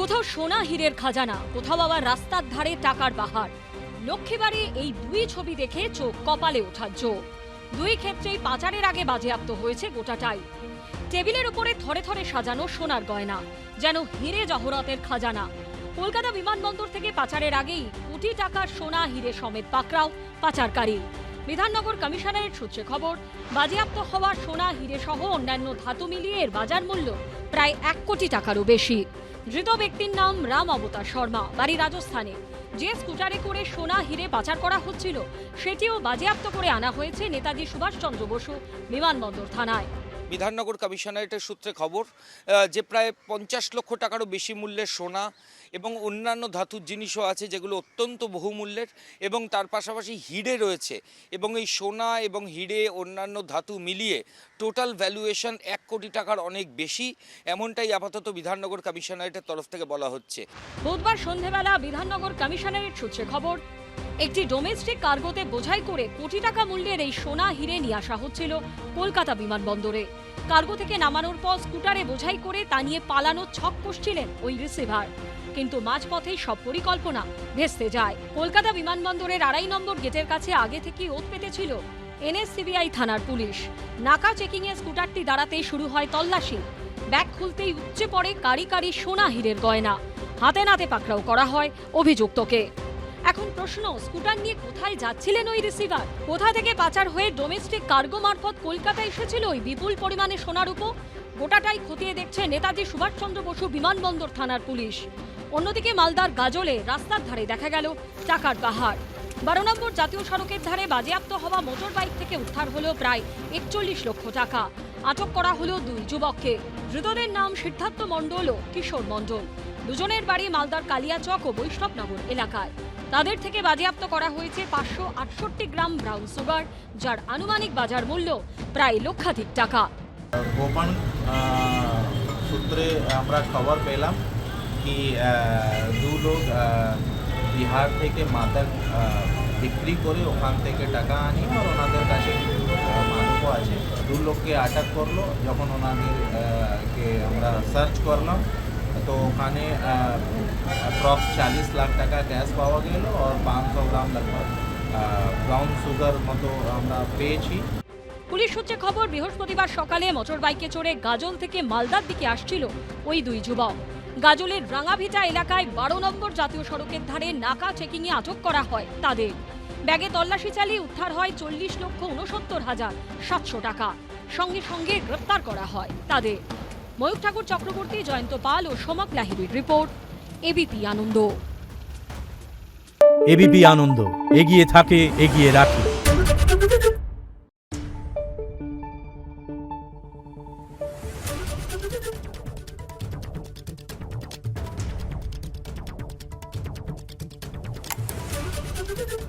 কোথাও সোনা হীরের খাজানা, কোথাও আবার রাস্তার ধারে টাকার বাহার। লক্ষ্মীবাড়ি এই দুই ছবি দেখে চোখ কপালে ওঠার জো। দুই ক্ষেত্রেই পাচারের আগে বাজেয়াপ্ত হয়েছে গোটাটাই। টেবিলের উপরে থরে থরে সাজানো সোনার গয়না, যেন হিরে জহরতের খাজানা। কলকাতা বিমানবন্দর থেকে পাচারের আগেই কোটি টাকার সোনা হিরে সমেত পাকড়াও পাচারকারী। বিধাননগর কমিশনারেট সূত্রে খবর, বাজেয়াপ্ত হওয়া সোনা হিরে সহ অন্যান্য ধাতু মিলিয়ে এর বাজার মূল্য প্রায় 1 কোটি টাকারও বেশি। ধৃত ব্যক্তির নাম রাম অবতার শর্মা, বাড়ি রাজস্থানে। যে স্কুটারে করে সোনা হিরে পাচার করা হচ্ছিল সেটিও বাজেয়াপ্ত করে আনা হয়েছে নেতাজি সুভাষচন্দ্র বসু বিমানবন্দর থানায়। বিধাননগর কমিশনারেটের সূত্রে খবর যে প্রায় 50 লক্ষ টাকারও বেশি মূল্যের সোনা এবং অন্যান্য ধাতুর জিনিসও আছে যেগুলো অত্যন্ত বহুমূল্যের, এবং তার পাশাপাশি হিরে রয়েছে। এবং এই সোনা এবং হিরে অন্যান্য ধাতু মিলিয়ে টোটাল ভ্যালুয়েশন 1 কোটি টাকার অনেক বেশি, এমনটাই আপাতত বিধাননগর কমিশনারেটের তরফ থেকে বলা হচ্ছে। বুধবার সন্ধ্যাবেলা বিধাননগর কমিশনারেট সূত্রে খবর, একটি ডোমেস্টিক কার্গোতে বোঝাই করে কোটি টাকা মূল্যের এই সোনা হিরে নিয়ে আসা হচ্ছিল কলকাতা বিমানবন্দরে। কার্গো থেকে নামানোর পর স্কুটারে বোঝাই করে তা নিয়ে পালানোর ছক কষছিলেন ওই রিসিভার। কিন্তু মাঝপথেই সব পরিকল্পনা ভেস্তে যায়। কলকাতা বিমানবন্দরের 2.5 নম্বর গেটের কাছে আগে থেকেই ওত পেতেছিল NSCBI থানার পুলিশ। নাকা চেকিংয়ে স্কুটারটি দাঁড়াতেই শুরু হয় তল্লাশি। ব্যাগ খুলতেই উপচে পড়ে কারি কারি সোনা হীরের গয়না। হাতে নাতে পাকড়াও করা হয় অভিযুক্তকে। এখন প্রশ্ন, স্কুটার নিয়ে কোথায় যাচ্ছিলেন ওই রিসিভার? কোথা থেকে পাচার হয়ে ডোমেস্টিক কার্গো মারফত কলকাতা এসেছিল ওই বিপুল পরিমাণে সোনার উপর? গোটাটাই খতিয়ে দেখছে নেতাজি সুভাষচন্দ্র বসু বিমানবন্দর থানার পুলিশ। অন্যদিকে মালদার গাজলে রাস্তার ধারে দেখা গেল টাকার পাহাড়। 12 নম্বর জাতীয় সড়কের ধারে বাজেয়াপ্ত হওয়া মোটর বাইক থেকে উদ্ধার হলো প্রায় 41 লক্ষ টাকা। আটক করা হলো 2 যুবককে। ধৃতদের নাম সিদ্ধার্থ মণ্ডল ও কিশোর মণ্ডল। দুজনের বাড়ি মালদার কালিয়াচক ও বৈষ্ণবনগর এলাকায়। তাদের থেকে বাজেয়াপ্ত করা হয়েছে 568 গ্রাম ব্রাউন সুগার, যার আনুমানিক বাজার মূল্য প্রায় লক্ষাধিক টাকা। গোপন সূত্রে আমরা খবর পেলাম কি 2 লোক বিহার থেকে মাদক বিক্রি করে ওখান থেকে টাকা আনি, আর ওনাদের কাছে মাদকও আছে। 2 লোককে আটক করলো। যখন ওনাদেরকে আমরা সার্চ করলাম তো ওখানে অ্যাপ্রক্স 40 লাখ টাকা ক্যাশ পাওয়া গেল, আর 500 গ্রাম लगभग ব্রাউন সুগার মতো আমরা পেয়েছি। পুলিশ সূত্রে খবর, বৃহস্পতিবার সকালে মোটর বাইকে চড়ে গাজল থেকে মালদার দিকে আসছিল ওই 2 যুবক। গাজলের রাঙাভিটা এলাকায় 12 নম্বর জাতীয় সড়কের ধারে নাকা চেকিংয়ে আটক করা হয় তাদের। ব্যাগে তল্লাশি চালিয়ে উদ্ধার হয় 40,69,700 টাকা। সঙ্গে সঙ্গে গ্রেপ্তার করা হয় তাদের। ময়ূর ঠাকুর চক্রবর্তী, জয়ন্ত পাল ও সোমক লাহিড়ির রিপোর্ট, এবিপি আনন্দ। এবিপি আনন্দ, এগিয়ে থাকে, এগিয়ে রাখে। Thank you.